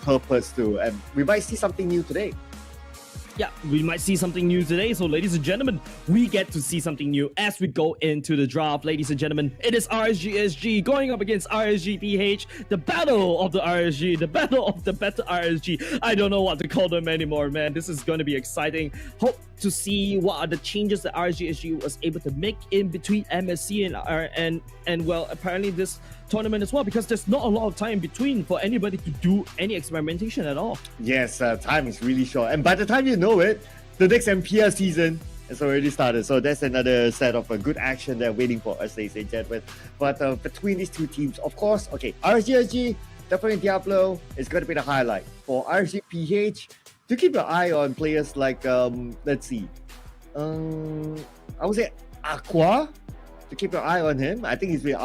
purpose too, and we might see something new today. Yeah, we might see something new today. So, ladies and gentlemen, we get to see something new as we go into the draft. Ladies and gentlemen, it is RSGSG going up against RSGPH, the battle of the RSG, the battle of the better RSG. I don't know what to call them anymore, man. This is going to be exciting. Hope to see what are the changes that RSGSG was able to make in between MSC and well, apparently this tournament as well, because there's not a lot of time between for anybody to do any experimentation at all. Yes, time is really short, and by the time you know it, the next MPL season has already started. So that's another set of a good action there waiting for us, ladies and gentlemen. But between these two teams, of course, okay, RSGSG, definitely Diablo is going to be the highlight. For RSGPH, to keep your eye on players like, let's see, I would say Aqua. To keep your eye on him. I think he's been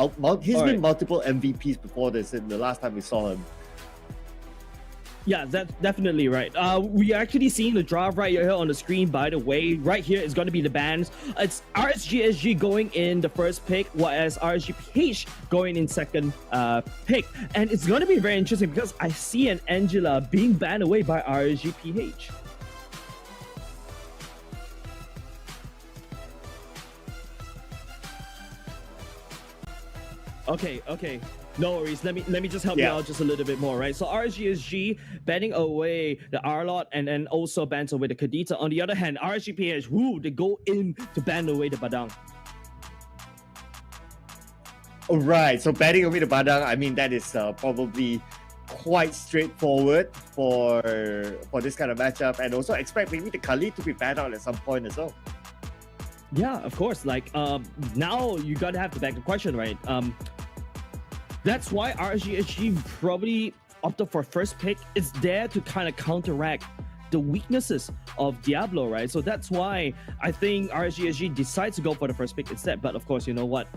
multiple MVPs before this in the last time we saw him. Yeah, that's definitely right. We actually seeing the draft right here on the screen, by the way. Right here is going to be the bans. It's RSGSG going in the first pick, whereas RSGPH going in second pick. And it's going to be very interesting because I see an Angela being banned away by RSGPH. Okay. No worries. Let me just help you out just a little bit more, right? So RSGSG banning away the Arlot and then also bans away the Kadita. On the other hand, RSGPH, they go in to ban away the Badang. All right. So banning away the Badang, I mean, that is probably quite straightforward for this kind of matchup, and also expect maybe the Kali to be banned out at some point as well. Yeah, of course. Like now you gotta have to back the question, right? That's why RSGSG probably opted for first pick. It's there to kind of counteract the weaknesses of Diablo, right? So that's why I think RSGSG decides to go for the first pick instead. But of course, you know what?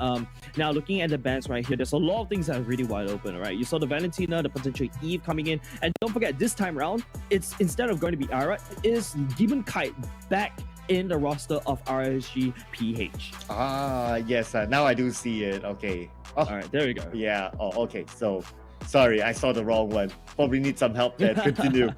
Now looking at the bans right here, there's a lot of things that are really wide open, right? You saw the Valentina, the potential Eve coming in, and don't forget this time around, it's instead of going to be Ara, it is Demon Kite back in the roster of RSGPH. Ah, yes. Now I do see it. Okay. Oh, all right, there we go. Yeah. Oh, okay. So, sorry, I saw the wrong one. Probably need some help there. Continue.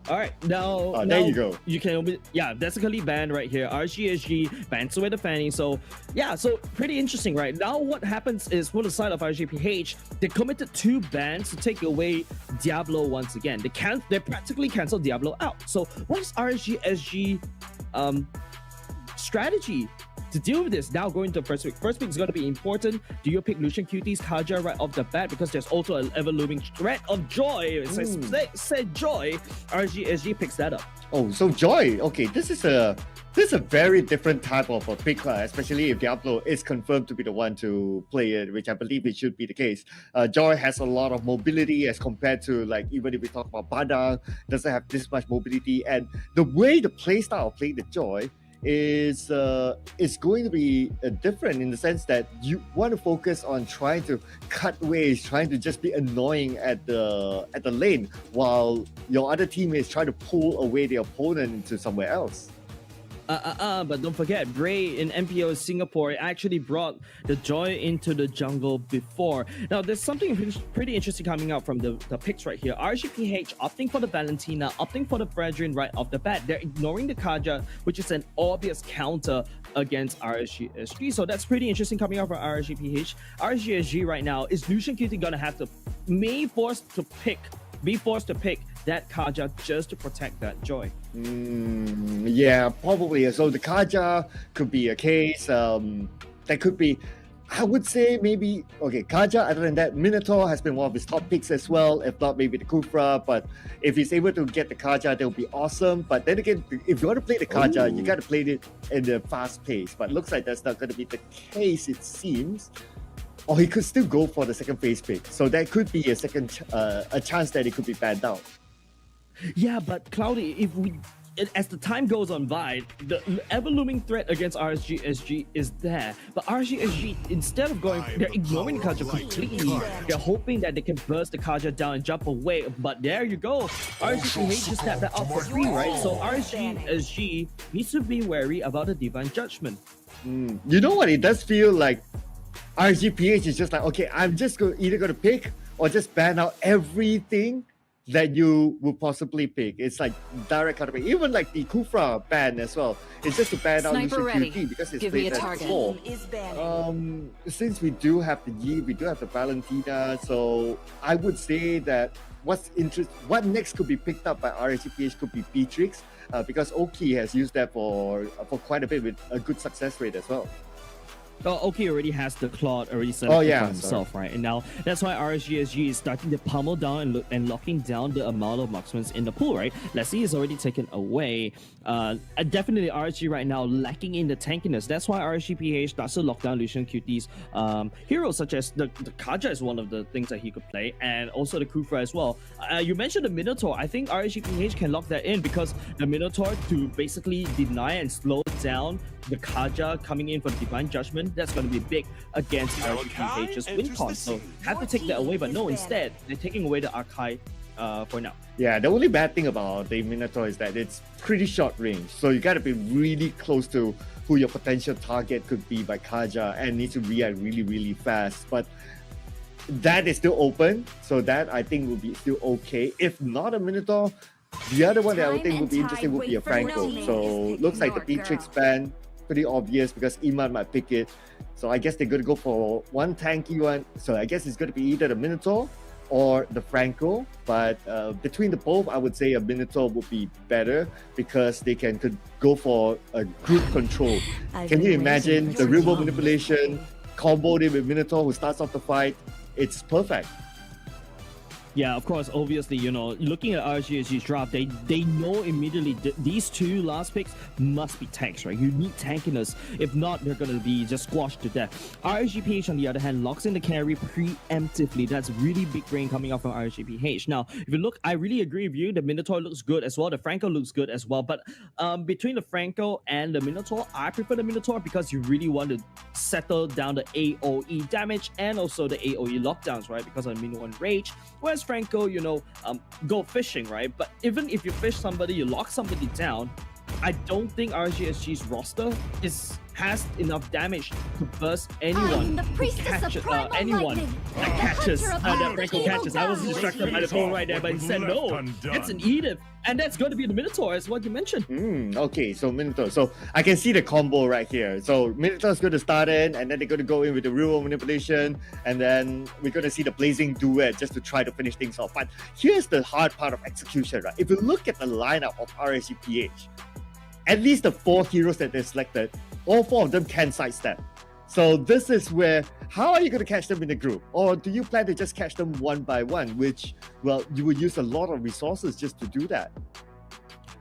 All right, now there you go. You can, basically banned right here. RSGSG bans away the Fanny. So yeah, so pretty interesting, right? Now what happens is for the side of RSGPH, they committed 2 bans to take away Diablo once again. They practically canceled Diablo out. So what is RSGSG strategy to deal with this? Now going to first pick. First pick is going to be important. Do you pick Lucian Cutie's Kaja right off the bat? Because there's also an ever-looming threat of Joy. Said Joy. RSGSG picks that up. Oh, so Joy. Okay, this is a very different type of a pick, especially if Diablo is confirmed to be the one to play it, which I believe it should be the case. Joy has a lot of mobility as compared to, like, even if we talk about Badang, doesn't have this much mobility, and the way the playstyle of playing the Joy is going to be different in the sense that you want to focus on trying to cut ways, trying to just be annoying at the lane, while your other teammates try to pull away the opponent into somewhere else. But don't forget, Bray in MPO Singapore actually brought the Joy into the jungle before. Now, there's something pretty interesting coming out from the picks right here. RSGPH opting for the Valentina, opting for the Fredrin right off the bat. They're ignoring the Kaja, which is an obvious counter against RSGSG. So that's pretty interesting coming out from RSGPH. RSGSG right now, is Lucian Cutie gonna have to be forced to pick that Kaja just to protect that Joy? Yeah, probably. So the Kaja could be a case. That could be, I would say maybe, okay, Kaja, other than that, Minotaur has been one of his top picks as well, if not maybe the Kufra, but if he's able to get the Kaja, that would be awesome. But then again, if you want to play the Kaja, you got to play it in the fast pace, but looks like that's not going to be the case, it seems. Or he could still go for the second phase pick. So that could be a chance that it could be banned out. Yeah, but Cloudy, as the time goes on by, the ever-looming threat against RSGSG is there. But RSGSG, instead of going, they're ignoring the Kaja completely. They're hoping that they can burst the Kaja down and jump away. But there you go. RSGPH just snapped that out for free, right? So RSGSG needs to be wary about the Divine Judgment. You know what? It does feel like RSGPH is just like, okay, I'm just either going to pick or just ban out everything that you would possibly pick. It's like direct counterpick. Even like the Kufra ban as well. It's just to ban out Sniper Lucian ready. QT because it's Give me played a as target. before. Is banning. Since we do have the Yi, we do have the Valentina, so I would say that what next could be picked up by RSGPH could be Beatrix, because Oki has used that for quite a bit with a good success rate as well. Oki already has the Claude already set Oh, up yeah, for himself, right? And now that's why RSGSG is starting to pummel down and locking down the amount of marksmen in the pool, right? Leslie is already taken away. Definitely RSG right now lacking in the tankiness. That's why RSGPH starts to lock down Lucian QT's heroes, such as the Kaja is one of the things that he could play, and also the Kufra as well. You mentioned the Minotaur. I think RSGPH can lock that in because the Minotaur to basically deny and slow down the Kaja coming in for Divine Judgment, that's going to be big against RSGPH's win con. So have to take that away, but no, instead they're taking away the Archive for now. Yeah, the only bad thing about the Minotaur is that it's pretty short range, so you got to be really close to who your potential target could be by Kaja and need to react really, really fast. But that is still open, so that I think will be still okay. If not a Minotaur, the other one that I would think would be interesting would be a Franco. So looks like the Beatrix ban, pretty obvious because Iman might pick it. So I guess they're going to go for one tanky one. So I guess it's going to be either the Minotaur or the Franco. But between the both, I would say a Minotaur would be better because they could go for a group control. Can you imagine the real world manipulation comboed in with Minotaur who starts off the fight? It's perfect. Yeah, of course, obviously, you know, looking at RSGSG's draft, they know immediately these two last picks must be tanks, right? You need tankiness. If not, they're going to be just squashed to death. RSGPH, on the other hand, locks in the carry preemptively. That's really big brain coming out from RSGPH. Now, if you look, I really agree with you. The Minotaur looks good as well. The Franco looks good as well. But between the Franco and the Minotaur, I prefer the Minotaur because you really want to settle down the AoE damage and also the AoE lockdowns, right? Because of Mino and Rage. Whereas Franco, you know, go fishing, right? But even if you fish somebody, you lock somebody down, I don't think RSGSG's roster has enough damage to burst anyone that catches that Franco catches. I was distracted by the phone right there, but he said no. It's an Edith, and that's going to be the Minotaur, as what you mentioned. Okay, so Minotaur. So I can see the combo right here. So Minotaur's going to start in, and then they're going to go in with the real world manipulation, and then we're going to see the blazing duet just to try to finish things off. But here's the hard part of execution, right? If you look at the lineup of RSGPH, at least the 4 heroes that they selected, all 4 of them can sidestep. So this is where, how are you going to catch them in a group? Or do you plan to just catch them one by one, which, well, you would use a lot of resources just to do that?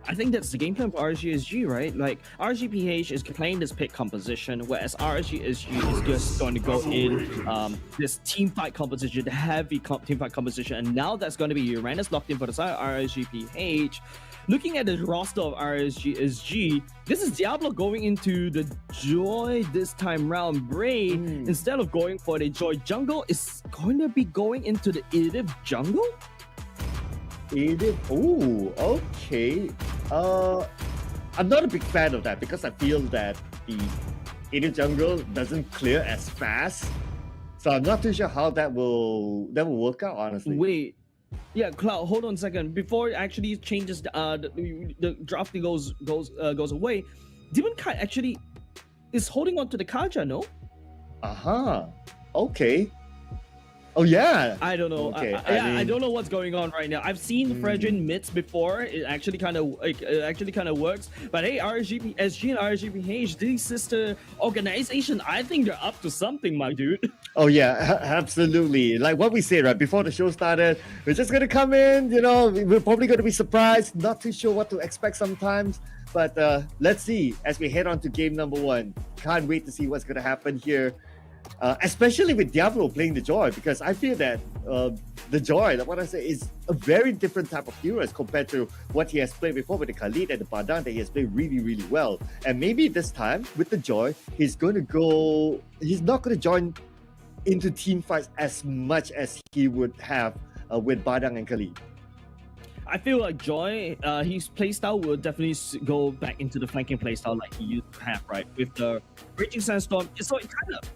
I think that's the game plan for RSGSG, right? Like, RSGPH is playing this pick composition, whereas RSGSG is just going to go in this team fight composition, the heavy team fight composition, and now that's going to be Uranus locked in for the side of RSGPH. Looking at the roster of RSGSG, this is Diablo going into the Joy this time round. Bray, instead of going for the Joy jungle, is going to be going into the Edith jungle? Edith, ooh, okay. I'm not a big fan of that because I feel that the Edith jungle doesn't clear as fast. So I'm not too sure how that will work out, honestly. Wait. Yeah, Cloud, hold on a second. Before it actually changes, the drafting goes away, Demon Kai actually is holding on to the Kaja, no? Okay. Oh yeah. I don't know. Okay, I don't know what's going on right now. I've seen Fredrin mids before. It actually kind of works. But hey, RSGPSG and RSGPH, these sister organization, I think they're up to something, my dude. Oh yeah, absolutely. Like what we said right before the show started, we're just gonna come in. You know, we're probably gonna be surprised. Not too sure what to expect sometimes. But let's see as we head on to game number 1. Can't wait to see what's gonna happen here. Especially with Diablo playing the Joy, because I feel that the Joy, like what I say, is a very different type of hero as compared to what he has played before with the Khalid and the Badang that he has played really, really well. And maybe this time with the Joy, he's not going to join into team fights as much as he would have with Badang and Khalid. I feel like Joy, his playstyle will definitely go back into the flanking playstyle like he used to have, right? With the Raging Sandstorm. So it kind of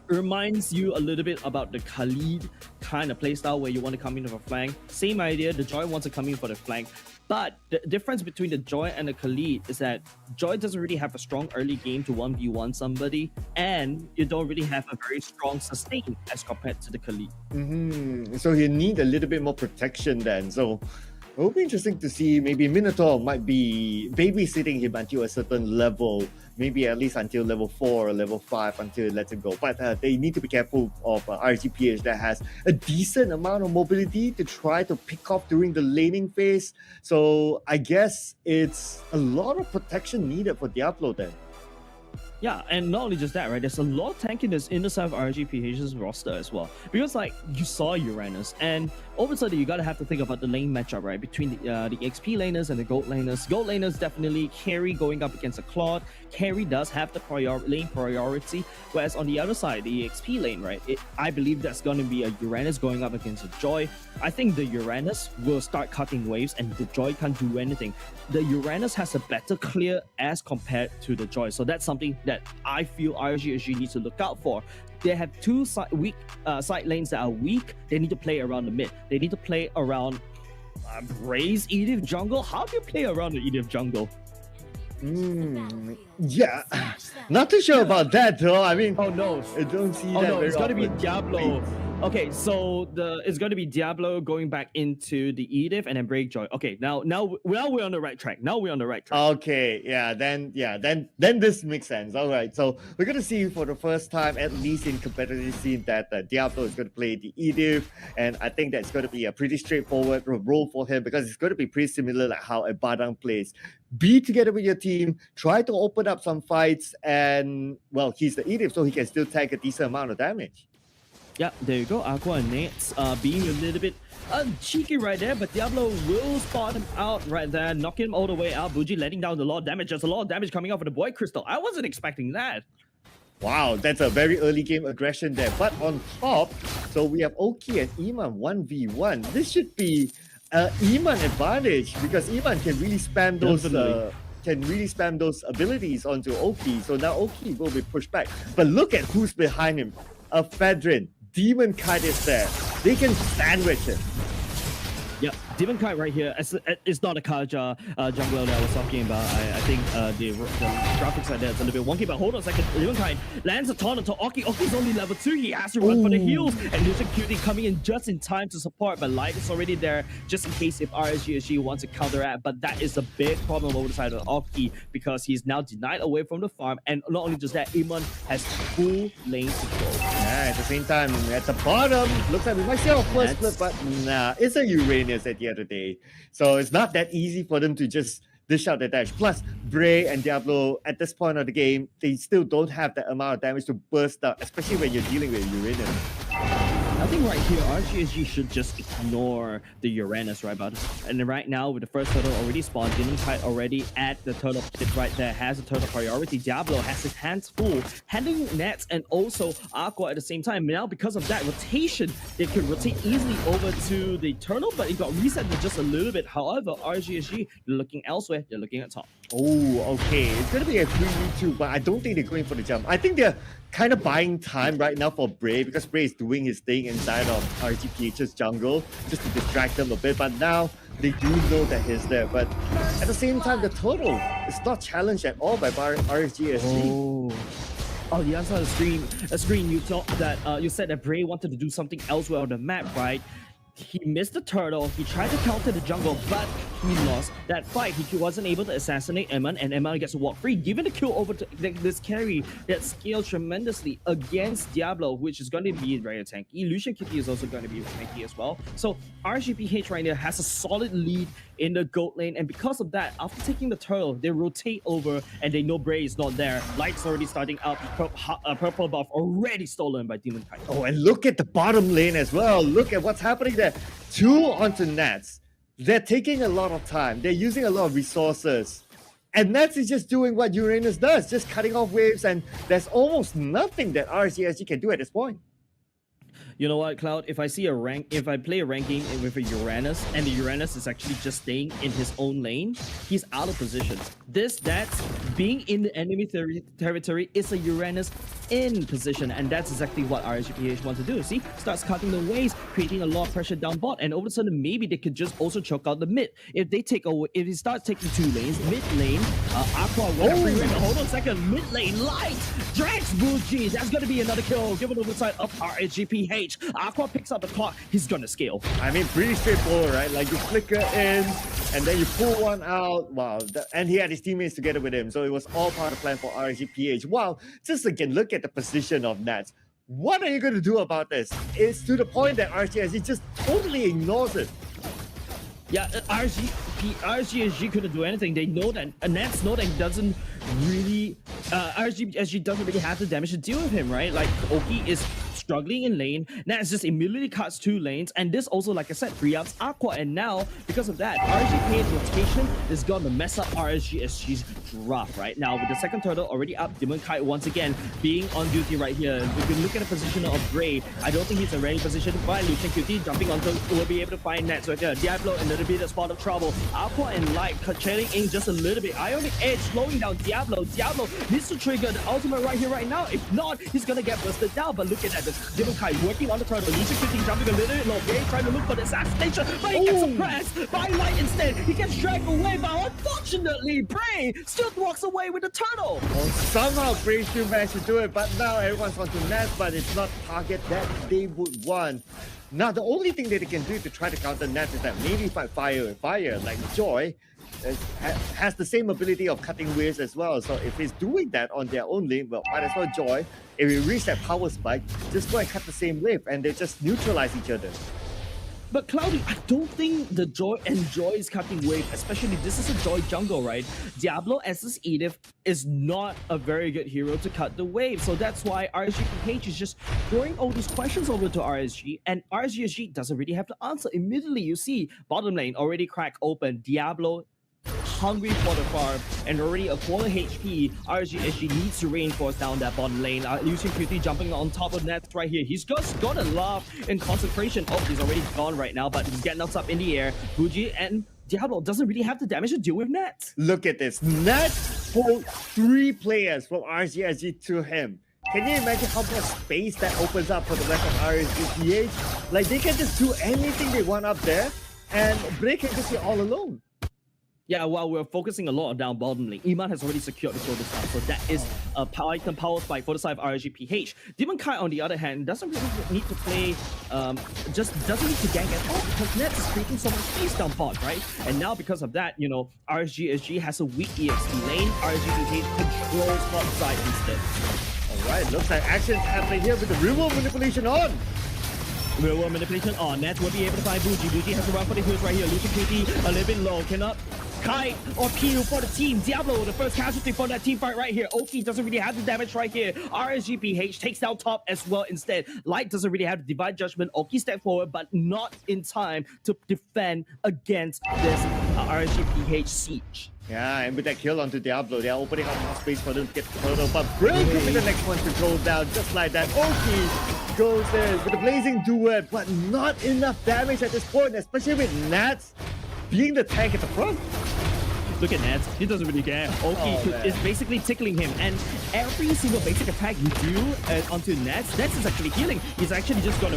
reminds you a little bit about the Khalid kind of playstyle where you want to come in for flank. Same idea, the Joy wants to come in for the flank. But the difference between the Joy and the Khalid is that Joy doesn't really have a strong early game to 1v1 somebody, and you don't really have a very strong sustain as compared to the Khalid. So you need a little bit more protection then. So it'll be interesting to see. Maybe Minotaur might be babysitting him until a certain level, maybe at least until level 4 or level 5 until it lets him go. But they need to be careful of RSGPH that has a decent amount of mobility to try to pick off during the laning phase. So I guess it's a lot of protection needed for Diablo then. Yeah, and not only just that, right? There's a lot of tankiness in the side of RSGPH's roster as well. Because, like, you saw Uranus, and all of a sudden, you gotta have to think about the lane matchup, right? Between the XP laners and the gold laners. Gold laners definitely carry going up against a Claude. Carry does have the lane priority, whereas on the other side, the XP lane, right? I believe that's gonna be a Uranus going up against a Joy. I think the Uranus will start cutting waves, and the Joy can't do anything. The Uranus has a better clear as compared to the Joy, so that's something that I feel RSGSG needs to look out for. They have two side lanes that are weak. They need to play around the mid. They need to play around Bray's Edith jungle. How do you play around the Edith jungle? Yeah, not too sure about that though. I mean, oh no, I don't see oh that. no, it's going to be Diablo. Okay, so it's going to be Diablo going back into the Edith and then Break Joy. Okay, now we're on the right track. Okay, then this makes sense. All right, so we're gonna see for the first time, at least in competitive scene, that Diablo is going to play the Edith, and I think that's going to be a pretty straightforward role for him because it's going to be pretty similar like how a Badang plays. Be together with your team, try to open up some fights, and well, he's the Edith, so he can still take a decent amount of damage. Yeah, there you go. Aqua and Nates being a little bit cheeky right there, but Diablo will spot him out right there, knock him all the way out. Bougie letting down a lot of damage. There's a lot of damage coming out for the boy Crystal. I wasn't expecting that. Wow, that's a very early game aggression there. But on top, so we have Oki and Iman 1v1. This should be Iman advantage because Iman can really spam those abilities onto Oki. So now Oki will be pushed back. But look at who's behind him. A Fedrin. Demon Kite is there. They can sandwich him. Yeah, Demon Kite right here. It's not a Kaja jungler that I was talking about. I think the graphics are there. It's a little bit wonky, but hold on a second. Demon Kite lands a taunt onto Oki. Oki's only level 2. He has to run for the heals. And Lucian Cutie coming in just in time to support, but Light is already there just in case if RSGSG wants to counteract. But that is a big problem over the side of Oki because he's now denied away from the farm. And not only just that, Iman has full lane control. Yeah, at the same time, at the bottom, looks like we might see our first split, but nah, it's a Uranus at the end of the day. So it's not that easy for them to just dish out the dash. Plus, Bray and Diablo, at this point of the game, they still don't have that amount of damage to burst out, especially when you're dealing with Uranus. I think right here, RSGSG should just ignore the Uranus, right? And right now, with the first turtle already spawned, Demon Kite already at the turtle pit right there, has the turtle priority. Diablo has his hands full, handling Nets and also Aqua at the same time. Now, because of that rotation, they could rotate easily over to the turtle, but it got reset just a little bit. However, RSGSG, they're looking elsewhere. They're looking at top. Oh, okay. It's going to be a 3v2, but I don't think they're going for the jump. I think they're kind of buying time right now for Bray because Bray is doing his thing inside of RSGPH's jungle just to distract them a bit. But now they do know that he's there. But at the same time, the turtle is not challenged at all by RSGSG. Oh, the other side of the screen, you thought that you said that Bray wanted to do something elsewhere on the map, right? He missed the turtle. He tried to counter the jungle, but he lost that fight. He wasn't able to assassinate Eman, and Eman gets to walk free, giving the kill over to this carry that scaled tremendously against Diablo, which is going to be very tanky. Lucian Kitty is also going to be tanky as well. So RSGPH right now has a solid lead in the gold lane, and because of that, after taking the turtle, they rotate over, and they know Bray is not there. Light's already starting up. Purple buff already stolen by Demon Kite. Oh, and look at the bottom lane as well. Look at what's happening there. 2 onto Nats. They're taking a lot of time. They're using a lot of resources. And Nats is just doing what Uranus does, just cutting off waves, and there's almost nothing that RSGSG can do at this point. You know what, Cloud? If I play a ranking with a Uranus, and the Uranus is actually just staying in his own lane, he's out of position. That's being in the enemy territory is a Uranus in position, and that's exactly what RSGPH wants to do. See, starts cutting the waves, creating a lot of pressure down bot, and all of a sudden maybe they could just also choke out the mid. If they take away, if he starts taking 2 lanes, mid lane, Aqua will have free reign. Hold on a second, mid lane, Light, drags Bougie, that's gonna be another kill, given over the side of RSGPH. Aqua picks up the clock, he's gonna scale. I mean, pretty straightforward, right? Like you flicker in, and then you pull one out. Wow, and he had his teammates together with him, so it was all part of the plan for RSGPH. Wow, just again, look at the position of Nats. What are you going to do about this? It's to the point that RSGSG just totally ignores it. Yeah, RSGSG couldn't do anything. They know that, Nats know that he doesn't really, RSGSG doesn't really have the damage to deal with him, right? Like, Oki is struggling in lane, Nats just immediately cuts 2 lanes, and this also, like I said, free ups Aqua, and now, because of that, RSGP's rotation is going to mess up RSGSG's draft, right? Now, with the second turtle already up, Demon Kite once again being on duty right here. If you look at the position of Gray, I don't think he's in a ready position, but Lucian QT jumping onto will be able to find Nats right here. Diablo a little bit of spot of trouble. Aqua and Light trailing in just a little bit. Ionic Edge slowing down Diablo. Diablo needs to trigger the ultimate right here, right now. If not, he's gonna get busted down. But look at that, the Demon Kite working on the turtle. Lucian QT jumping a little bit low. Gray trying to look for the assassination, but he gets suppressed by Light instead. He gets dragged away, but unfortunately, Bray still walks away with the turtle. Well, somehow Bray still managed to do it, but now everyone's onto Nats, but it's not target that they would want. Now, the only thing that they can do to try to counter Nats is that maybe fight fire with fire, like Joy has the same ability of cutting waves as well. So if he's doing that on their own lane, well, might as well Joy. If we reach that power spike, just go and cut the same wave, and they just neutralize each other. But Cloudy, I don't think the Joy enjoys cutting wave, especially this is a Joy jungle, right? Diablo as this Edith is not a very good hero to cut the wave. So that's why RSGPH is just throwing all these questions over to RSG, and RSGSG doesn't really have the answer. Immediately you see bottom lane already cracked open, Diablo hungry for the farm and already a 4 HP. RSGSG needs to reinforce down that bottom lane. Lucian QT jumping on top of Nats right here. He's just got a love in concentration. Oh, he's already gone right now, but he's getting us up in the air. Bougie and Diablo doesn't really have the damage to deal with Nats. Look at this. Nats pulled 3 players from RSGSG to him. Can you imagine how much space that opens up for the rest of RSGPH? Like, they can just do anything they want up there, and Bray can just be all alone. Yeah, while we're focusing a lot on down bottom lane, Iman has already secured the shoulder stop, so that is a item power spike for the side of RSGPH. Demon Kai, on the other hand, doesn't really need to play, just doesn't need to gank at all because Nets is creating so much space down bot, right? And now because of that, you know, RSGSG has a weak EXP lane, RSGPH controls bot side instead. Alright, looks like action's happening here with the real-world manipulation on. Real world manipulation on. Nets will be able to find Bougie. Bougie has to run for the hills right here. Lucian QT a little bit low. Cannot kite or peel for the team. Diablo, the first casualty for that team fight right here. Oki doesn't really have the damage right here. RSGPH takes down top as well instead. Light doesn't really have the divine judgment. Oki stepped forward, but not in time to defend against this RSGPH siege. Yeah, and with that kill onto Diablo, they are opening up more space for them to get the turtle, but Bray could be the next one to go down, just like that. Oki goes in with a blazing duet, but not enough damage at this point, especially with Nats being the tank at the front. Look at Nats, he doesn't really care. Oki is basically tickling him, and every single basic attack you do onto Nats is actually healing. He's actually just gonna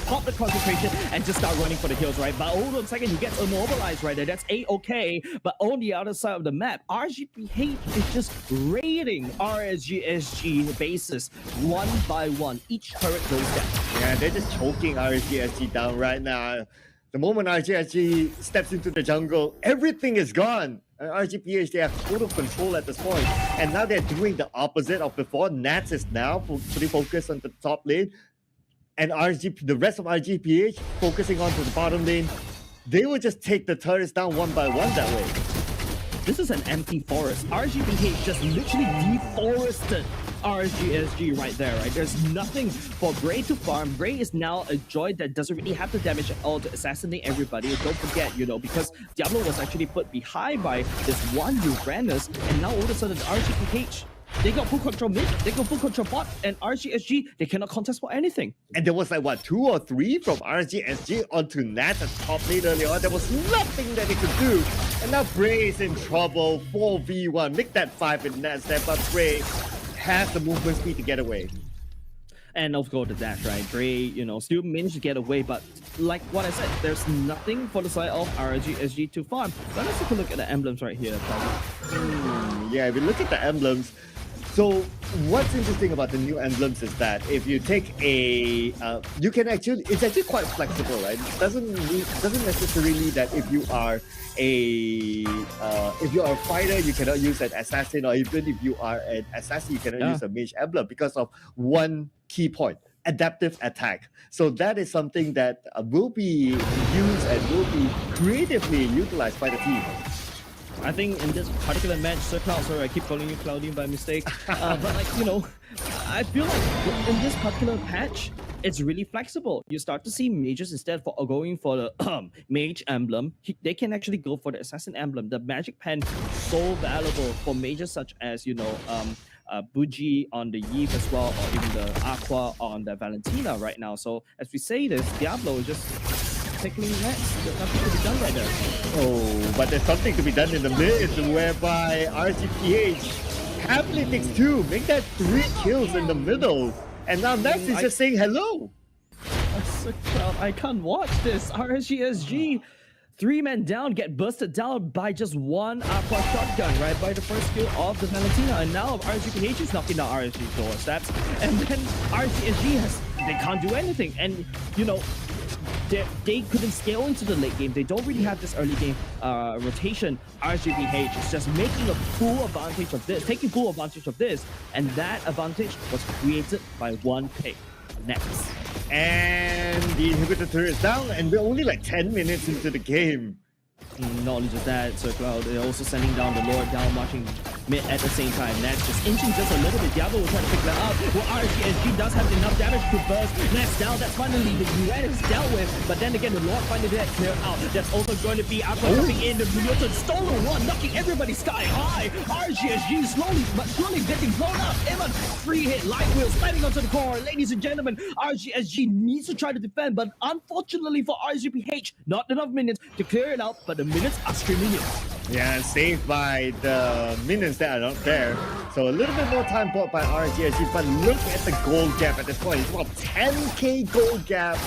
pop the concentration and just start running for the kills, right? But hold on a second, he gets immobilized right there. That's A-okay. But on the other side of the map, RSGPH is just raiding RSGSG bases one by one. Each turret goes down. Yeah, they're just choking RSGSG down right now. The moment RSGSG steps into the jungle, everything is gone. RSGPH, they have total control at this point. And now they're doing the opposite of before. Nats is now fully focused on the top lane. And the rest of RSGPH focusing onto the bottom lane. They will just take the turrets down one by one that way. This is an empty forest. RSGPH just literally deforested RSGSG right there, right? There's nothing for Bray to farm. Bray is now a Joy that doesn't really have the damage at all to assassinate everybody. Don't forget, you know, because Diablo was actually put behind by this one Uranus, and now all of a sudden RSGPH, they got full control mid, they got full control bot, and RSGSG, they cannot contest for anything. And there was like, what, 2 or 3 from RSGSG onto Nats at top lane earlier on. There was nothing that they could do. And now Bray is in trouble, 4v1. Make that 5 in Nats there, but Bray has the movement speed to get away. And of course the dash, right? Dre, still managed to get away, but like what I said, there's nothing for the side of RSGSG to farm. But let's take a look at the emblems right here. Yeah, if you look at the emblems, so what's interesting about the new emblems is that if you take a, you can actually, it's actually quite flexible, right? It doesn't necessarily that if you are a fighter, you cannot use an assassin, or even if you are an assassin, you cannot use a mage emblem because of one key point: adaptive attack. So that is something that will be used and will be creatively utilized by the team. I think in this particular match, Sir Cloud, sorry, I keep calling you Cloudine by mistake. But like, I feel like in this particular patch, it's really flexible. You start to see mages instead for going for the mage emblem. They can actually go for the assassin emblem. The magic pen so valuable for mages such as Buji on the Eve as well, or even the Aqua on the Valentina right now. So as we say this, Diablo is just tickling nets. There's nothing to be done right there. Oh, but there's something to be done in the mid, whereby RSGPH happily takes 2, make that 3 kills in the middle. And now Nets is just saying hello. I can't watch this. RSGSG, 3 men down, get busted down by just one Aqua shotgun, right? By the first kill of the Valentina. And now RSGPH is knocking down RSG doorsteps. And then RSGSG they can't do anything. And, they couldn't scale into the late game. They don't really have this early game rotation. RSGPH is just making a full advantage of this, taking full advantage of this, and that advantage was created by one pick, Nets. And the inhibitor turret is down, and we're only like 10 minutes into the game. Not only just that, Sir Cloud, they're also sending down the Lord down, marching mid at the same time. Nets just inching just a little bit. Diablo will try to pick that up. Well, RSGSG does have enough damage to burst. Nets down, that's finally the UN is dealt with. But then again, the Lord finally did clear out. That's also going to be Aqua jumping in. The Mutant stolen one, knocking everybody sky high. RSGSG slowly but surely getting blown up. Emma, free hit, light wheel, sliding onto the core. Ladies and gentlemen, RSGSG needs to try to defend, but unfortunately for RSGPH, not enough minutes to clear it out, but the minutes are streaming in. Yeah, saved by the minions that are not there. So a little bit more time bought by RSGSG, but look at the gold gap at this point. It's about 10k gold gap,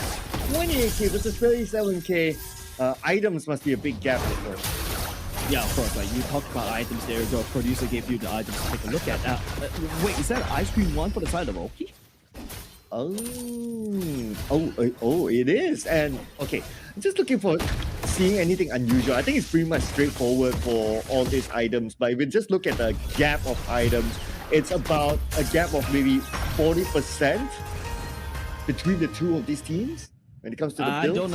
28k versus 37k. Items must be a big gap as well. Yeah, of course. Like you talked about items there, the producer gave you the items to take a look at. Wait, is that ice cream one for the side of Oki? Oh, it is. And okay, I'm just looking for seeing anything unusual. I think it's pretty much straightforward for all these items. But if we just look at the gap of items, it's about a gap of maybe 40% between the two of these teams when it comes to the build.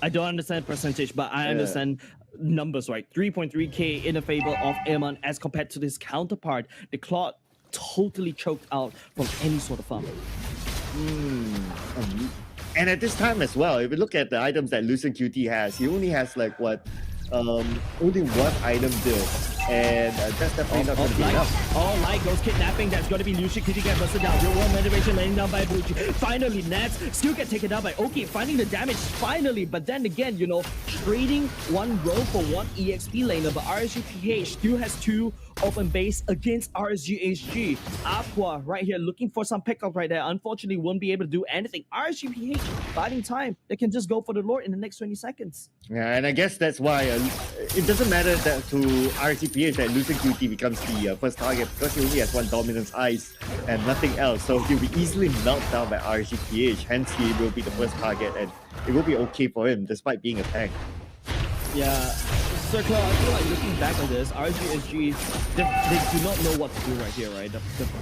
I don't understand percentage, but I understand numbers, right? 3.3k in a favor of Airman as compared to his counterpart. The Claude totally choked out from any sort of farm. And at this time as well, if you look at the items that Lucent QT has, he only has like what, only one item build, and that's definitely not going to be enough. Oh, light goes kidnapping. That's going to be Lucent QT get busted down. Real world motivation laying down by Buji. Finally, Nats still get taken down by Oki, finding the damage finally. But then again, trading one row for one EXP laner, but RSGPH still has 2 open base against RSGHG. Aqua right here looking for some pickup right there. Unfortunately, won't be able to do anything. RSGPH biding time. They can just go for the Lord in the next 20 seconds. Yeah, and I guess that's why it doesn't matter that to RSGPH that Lucent QT becomes the first target, because he only has one dominance ice and nothing else. So he'll be easily melted down by RSGPH. Hence, he will be the first target, and it will be okay for him despite being a tank. Yeah. Sir Claude, I feel like looking back on this, RSGSG, they do not know what to do right here, right?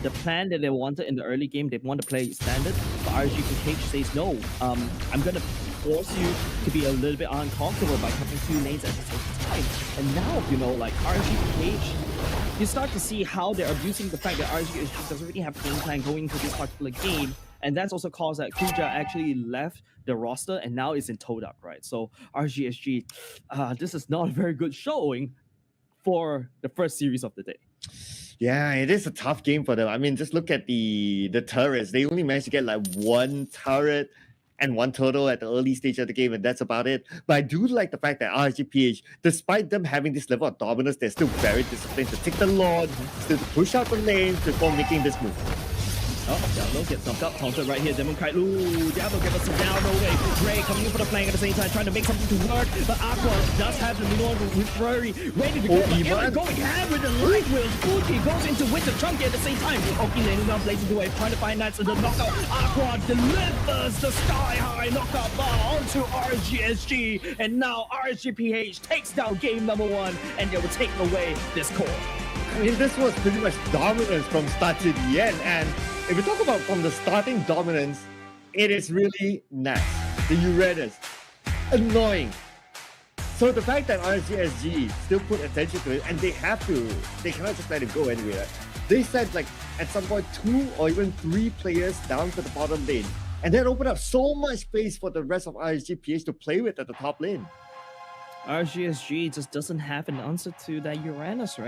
The plan that they wanted in the early game, they want to play standard, but RSGPH says no. I'm gonna force you to be a little bit uncomfortable by covering 2 lanes at the same time. And now, like RSGPH, you start to see how they're abusing the fact that RSGSG doesn't really have a game plan going into this particular game. And that's also caused that Kuja actually left the roster and now is in Todak, right? So RSGSG, this is not a very good showing for the first series of the day. Yeah, it is a tough game for them. I mean, just look at the turrets. They only managed to get like 1 turret and one turtle at the early stage of the game, and that's about it. But I do like the fact that RSGPH, despite them having this level of dominance, they're still very disciplined to take the Lord, still to push out the lanes before making this move. Oh, Diablo gets knocked up, taunted right here. Demon Kite, ooh, Diablo gets us down, no way. Gray coming in for the flank at the same time, trying to make something to work. But Aqua does have the Minor with Flurry, ready to go. But going ham with the light wheels. Fuji goes into Winter Chunky at the same time. Oki landing down, blazing away, trying to find Knights in the knockout. Aqua delivers the sky-high knockout ball onto RSGSG. And now RSGPH takes down game number 1, and they will take away this core. I mean, this was pretty much dominance from start to the end, and if we talk about from the starting dominance, it is really nice. The Uranus, annoying. So the fact that RSGSG still put attention to it, and they cannot just let it go anyway. Right? They said like at some point 2 or even 3 players down to the bottom lane, and that opened up so much space for the rest of RSGPH to play with at the top lane. RSGSG just doesn't have an answer to that Uranus, right?